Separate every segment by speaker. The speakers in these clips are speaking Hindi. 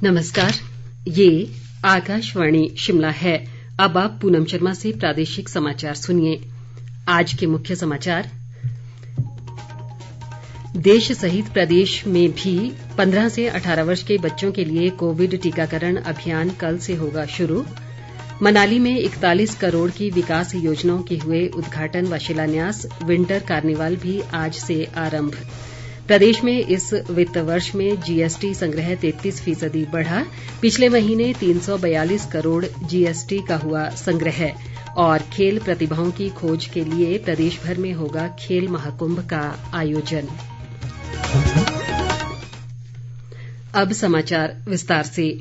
Speaker 1: नमस्कार, ये आकाशवाणी शिमला है। अब आप पूनम शर्मा से प्रादेशिक समाचार सुनिए। आज के मुख्य समाचार। देश सहित प्रदेश में भी 15 से 18 वर्ष के बच्चों के लिए कोविड टीकाकरण अभियान कल से होगा शुरू। मनाली में 41 करोड़ की विकास योजनाओं के हुए उद्घाटन व शिलान्यास। विंटर कार्निवाल भी आज से आरंभ। प्रदेश में इस वित्त वर्ष में जीएसटी संग्रह 33% बढ़ा। पिछले महीने 342 करोड़ जीएसटी का हुआ संग्रह। और खेल प्रतिभाओं की खोज के लिए प्रदेश भर में होगा खेल महाकुंभ का आयोजन। अब समाचार विस्तार से।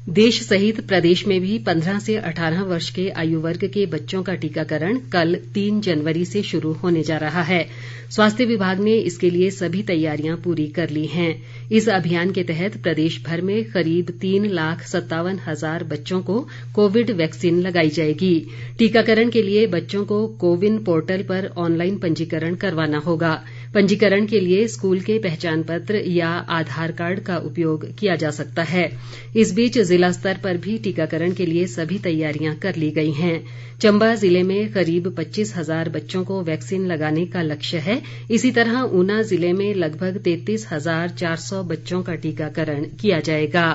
Speaker 1: देश सहित प्रदेश में भी 15 से 18 वर्ष के आयु वर्ग के बच्चों का टीकाकरण कल 3 जनवरी से शुरू होने जा रहा है। स्वास्थ्य विभाग ने इसके लिए सभी तैयारियां पूरी कर ली हैं। इस अभियान के तहत प्रदेश भर में करीब 3,57,000 बच्चों को कोविड वैक्सीन लगाई जाएगी। टीकाकरण के लिए बच्चों को कोविन पोर्टल पर ऑनलाइन पंजीकरण करवाना होगा। पंजीकरण के लिए स्कूल के पहचान पत्र या आधार कार्ड का उपयोग किया जा सकता है। इस बीच जिला स्तर पर भी टीकाकरण के लिए सभी तैयारियां कर ली गई हैं। चंबा जिले में करीब 25,000 बच्चों को वैक्सीन लगाने का लक्ष्य है। इसी तरह ऊना जिले में लगभग 33,400 बच्चों का टीकाकरण किया जाएगा।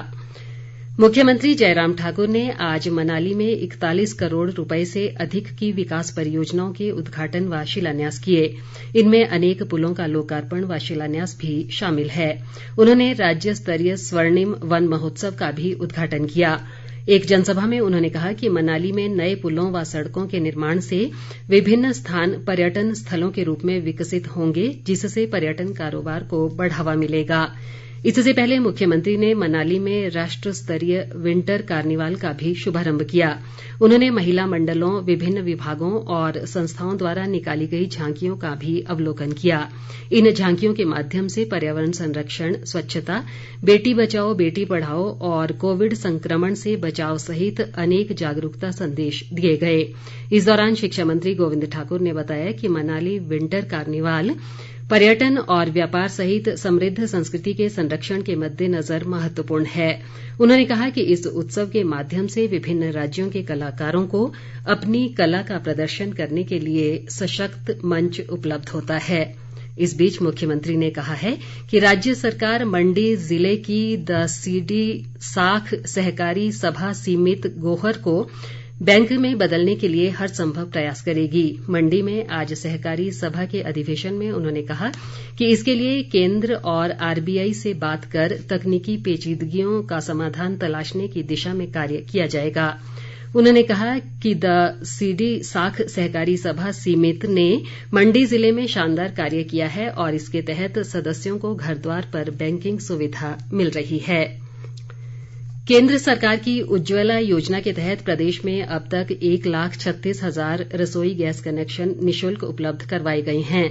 Speaker 1: मुख्यमंत्री जयराम ठाकुर ने आज मनाली में 41 करोड़ रुपए से अधिक की विकास परियोजनाओं के उद्घाटन व शिलान्यास किए। इनमें अनेक पुलों का लोकार्पण व शिलान्यास भी शामिल है। उन्होंने राज्य स्तरीय स्वर्णिम वन महोत्सव का भी उद्घाटन किया। एक जनसभा में उन्होंने कहा कि मनाली में नए पुलों व सड़कों के निर्माण से विभिन्न स्थान पर्यटन स्थलों के रूप में विकसित होंगे, जिससे पर्यटन कारोबार को बढ़ावा मिलेगा। इससे पहले मुख्यमंत्री ने मनाली में राष्ट्र स्तरीय विंटर कार्निवाल का भी शुभारंभ किया। उन्होंने महिला मंडलों, विभिन्न विभागों और संस्थाओं द्वारा निकाली गई झांकियों का भी अवलोकन किया। इन झांकियों के माध्यम से पर्यावरण संरक्षण, स्वच्छता, बेटी बचाओ बेटी पढ़ाओ और कोविड संक्रमण से बचाव सहित अनेक जागरूकता संदेश दिए गए। इस दौरान शिक्षा मंत्री गोविंद ठाकुर ने बताया कि मनाली विंटर कार्निवाल पर्यटन और व्यापार सहित समृद्ध संस्कृति के संरक्षण के मद्देनजर महत्वपूर्ण है। उन्होंने कहा कि इस उत्सव के माध्यम से विभिन्न राज्यों के कलाकारों को अपनी कला का प्रदर्शन करने के लिए सशक्त मंच उपलब्ध होता है। इस बीच मुख्यमंत्री ने कहा है कि राज्य सरकार मंडी जिले की द सीडी साख सहकारी सभा सीमित गोहर को बैंक में बदलने के लिए हर संभव प्रयास करेगी। मंडी में आज सहकारी सभा के अधिवेशन में उन्होंने कहा कि इसके लिए केंद्र और आरबीआई से बात कर तकनीकी पेचीदगियों का समाधान तलाशने की दिशा में कार्य किया जाएगा। उन्होंने कहा कि द सीडी साख सहकारी सभा सीमित ने मंडी जिले में शानदार कार्य किया है और इसके तहत सदस्यों को घर द्वार पर बैंकिंग सुविधा मिल रही है। केंद्र सरकार की उज्ज्वला योजना के तहत प्रदेश में अब तक 1,36,000 रसोई गैस कनेक्शन निःशुल्क उपलब्ध करवाए गए हैं।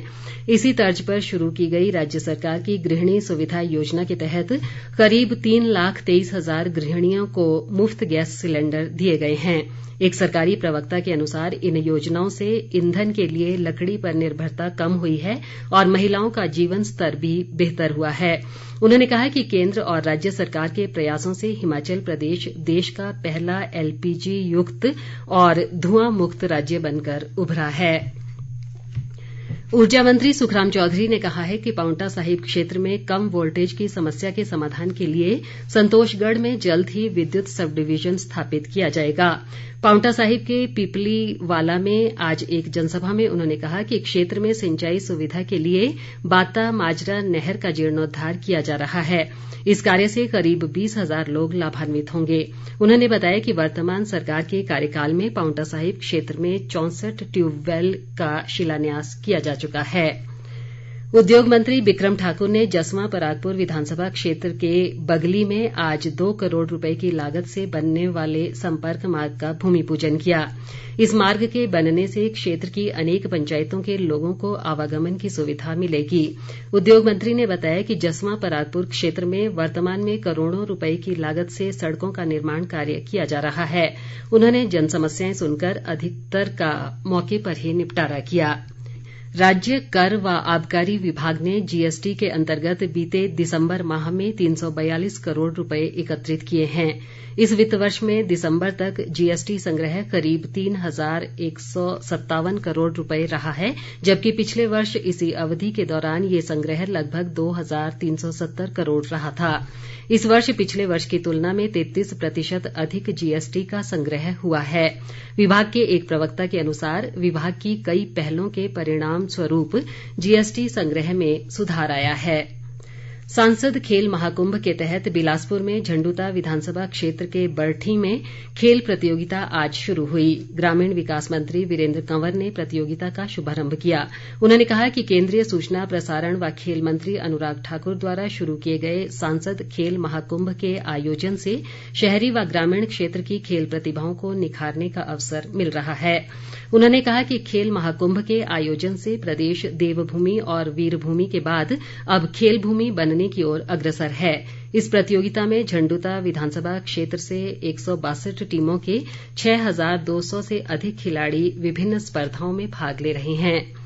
Speaker 1: इसी तर्ज पर शुरू की गई राज्य सरकार की गृहिणी सुविधा योजना के तहत करीब 3,23,000 गृहिणियों को मुफ्त गैस सिलेंडर दिए गए हैं। एक सरकारी प्रवक्ता के अनुसार इन योजनाओं से ईंधन के लिए लकड़ी पर निर्भरता कम हुई है और महिलाओं का जीवन स्तर भी बेहतर हुआ है। उन्होंने कहा कि केंद्र और राज्य सरकार के प्रयासों से हिमाचल प्रदेश देश का पहला एलपीजी युक्त और धुआं मुक्त राज्य बनकर उभरा है। ऊर्जा मंत्री सुखराम चौधरी ने कहा है कि पांवटा साहिब क्षेत्र में कम वोल्टेज की समस्या के समाधान के लिए संतोषगढ़ में जल्द ही विद्युत सब डिवीजन स्थापित किया जाएगा। पांवटा साहिब के पिपलीवाला में आज एक जनसभा में उन्होंने कहा कि क्षेत्र में सिंचाई सुविधा के लिए बाता माजरा नहर का जीर्णोद्धार किया जा रहा है। इस कार्य से करीब 20,000 लोग लाभान्वित होंगे। उन्होंने बताया कि वर्तमान सरकार के कार्यकाल में पांवटा साहिब क्षेत्र में 64 ट्यूबवेल का शिलान्यास किया जा चुका है। उद्योग मंत्री बिक्रम ठाकुर ने जसवां परागपुर विधानसभा क्षेत्र के बगली में आज 2 करोड़ रुपए की लागत से बनने वाले संपर्क मार्ग का भूमि पूजन किया। इस मार्ग के बनने से क्षेत्र की अनेक पंचायतों के लोगों को आवागमन की सुविधा मिलेगी। उद्योग मंत्री ने बताया कि जसवां परागपुर क्षेत्र में वर्तमान में करोड़ों रुपए की लागत से सड़कों का निर्माण कार्य किया जा रहा है। उन्होंने जनसमस्याएं सुनकर अधिकतर का मौके पर ही निपटारा किया। राज्य कर व आबकारी विभाग ने जीएसटी के अंतर्गत बीते दिसंबर माह में 342 करोड़ रुपए एकत्रित किए हैं। इस वित्त वर्ष में दिसंबर तक जीएसटी संग्रह करीब 3,157 करोड़ रुपए रहा है, जबकि पिछले वर्ष इसी अवधि के दौरान ये संग्रह लगभग 2,370 करोड़ रहा था। इस वर्ष पिछले वर्ष की तुलना में 33% अधिक जीएसटी का संग्रह हुआ है। विभाग के एक प्रवक्ता के अनुसार विभाग की कई पहलों के परिणाम स्वरूप जीएसटी संग्रह में सुधार आया है। सांसद खेल महाकुंभ के तहत बिलासपुर में झंडुता विधानसभा क्षेत्र के बरठी में खेल प्रतियोगिता आज शुरू हुई। ग्रामीण विकास मंत्री वीरेन्द्र कंवर ने प्रतियोगिता का शुभारंभ किया। उन्होंने कहा कि केंद्रीय सूचना प्रसारण व खेल मंत्री अनुराग ठाकुर द्वारा शुरू किए गए सांसद खेल महाकुंभ के आयोजन से शहरी व ग्रामीण क्षेत्र की खेल प्रतिभाओं को निखारने का अवसर मिल रहा है। उन्होंने कहा कि खेल महाकुंभ के आयोजन से प्रदेश देवभूमि और वीरभूमि के बाद अब खेल भूमि बनने की ओर अग्रसर है। इस प्रतियोगिता में झंडुता विधानसभा क्षेत्र से 162 टीमों के 6,200 से अधिक खिलाड़ी विभिन्न स्पर्धाओं में भाग ले रहे हैं।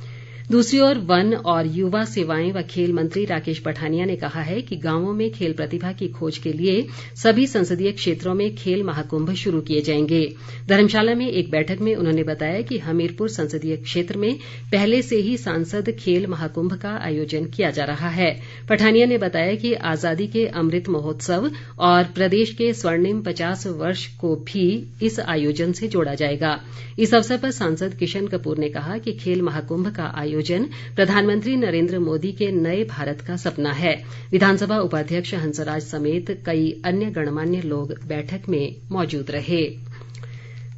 Speaker 1: दूसरी ओर वन और युवा सेवाएं व खेल मंत्री राकेश पठानिया ने कहा है कि गांवों में खेल प्रतिभा की खोज के लिए सभी संसदीय क्षेत्रों में खेल महाकुंभ शुरू किए जाएंगे। धर्मशाला में एक बैठक में उन्होंने बताया कि हमीरपुर संसदीय क्षेत्र में पहले से ही सांसद खेल महाकुंभ का आयोजन किया जा रहा है। पठानिया ने बताया कि आजादी के अमृत महोत्सव और प्रदेश के स्वर्णिम 50 वर्ष को भी इस आयोजन से जोड़ा जाएगा। इस अवसर पर सांसद किशन कपूर ने कहा कि खेल महाकुंभ का आयोजन प्रधानमंत्री नरेंद्र मोदी के नए भारत का सपना है। विधानसभा उपाध्यक्ष हंसराज समेत कई अन्य गणमान्य लोग बैठक में मौजूद रहे।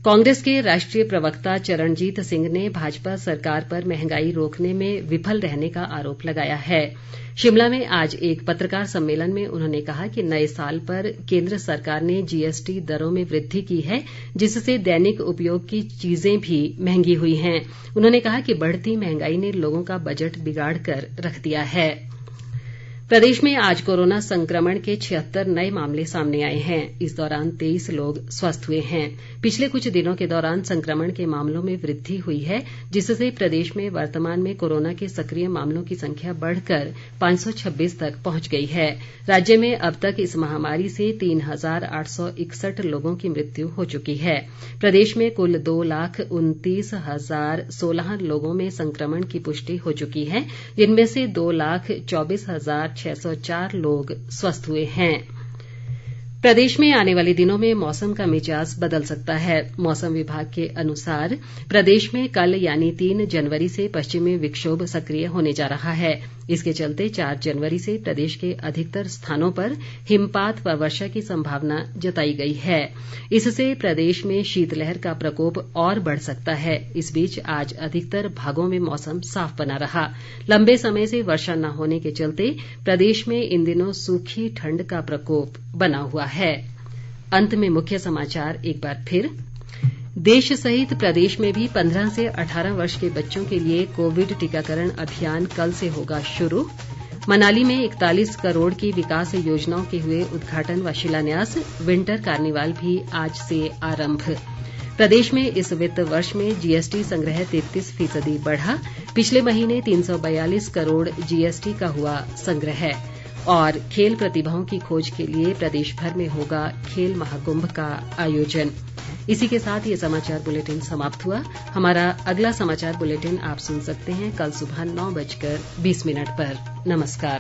Speaker 1: कांग्रेस के राष्ट्रीय प्रवक्ता चरणजीत सिंह ने भाजपा सरकार पर महंगाई रोकने में विफल रहने का आरोप लगाया है। शिमला में आज एक पत्रकार सम्मेलन में उन्होंने कहा कि नए साल पर केंद्र सरकार ने जीएसटी दरों में वृद्धि की है, जिससे दैनिक उपयोग की चीजें भी महंगी हुई हैं। उन्होंने कहा कि बढ़ती महंगाई ने लोगों का बजट बिगाड़ कर रख दिया है। प्रदेश में आज कोरोना संक्रमण के 76 नए मामले सामने आए हैं। इस दौरान 23 लोग स्वस्थ हुए हैं। पिछले कुछ दिनों के दौरान संक्रमण के मामलों में वृद्धि हुई है, जिससे प्रदेश में वर्तमान में कोरोना के सक्रिय मामलों की संख्या बढ़कर 526 तक पहुंच गई है। राज्य में अब तक इस महामारी से 3,861 लोगों की मृत्यु हो चुकी है। प्रदेश में कुल 2,29,016 लोगों में संक्रमण की पुष्टि हो चुकी है, जिनमें से 2,24,604 लोग स्वस्थ हुए हैं। प्रदेश में आने वाले दिनों में मौसम का मिजाज बदल सकता है। मौसम विभाग के अनुसार प्रदेश में कल यानी 3 जनवरी से पश्चिमी विक्षोभ सक्रिय होने जा रहा है। इसके चलते 4 जनवरी से प्रदेश के अधिकतर स्थानों पर हिमपात व वर्षा की संभावना जताई गई है। इससे प्रदेश में शीतलहर का प्रकोप और बढ़ सकता है। इस बीच आज अधिकतर भागों में मौसम साफ बना रहा। लंबे समय से वर्षा न होने के चलते प्रदेश में इन दिनों सूखी ठंड का प्रकोप बना हुआ है। अंत में मुख्य समाचार एक बार फिर। देश सहित प्रदेश में भी 15 से 18 वर्ष के बच्चों के लिए कोविड टीकाकरण अभियान कल से होगा शुरू। मनाली में 41 करोड़ की विकास योजनाओं के हुए उद्घाटन व शिलान्यास। विंटर कार्निवाल भी आज से आरंभ। प्रदेश में इस वित्त वर्ष में जीएसटी संग्रह 33% बढ़ा। पिछले महीने 342 करोड़ जीएसटी का हुआ संग्रह। और खेल प्रतिभाओं की खोज के लिए प्रदेश भर में होगा खेल महाकुंभ का आयोजन। इसी के साथ ये समाचार बुलेटिन समाप्त हुआ। हमारा अगला समाचार बुलेटिन आप सुन सकते हैं कल सुबह 9:20 पर। नमस्कार।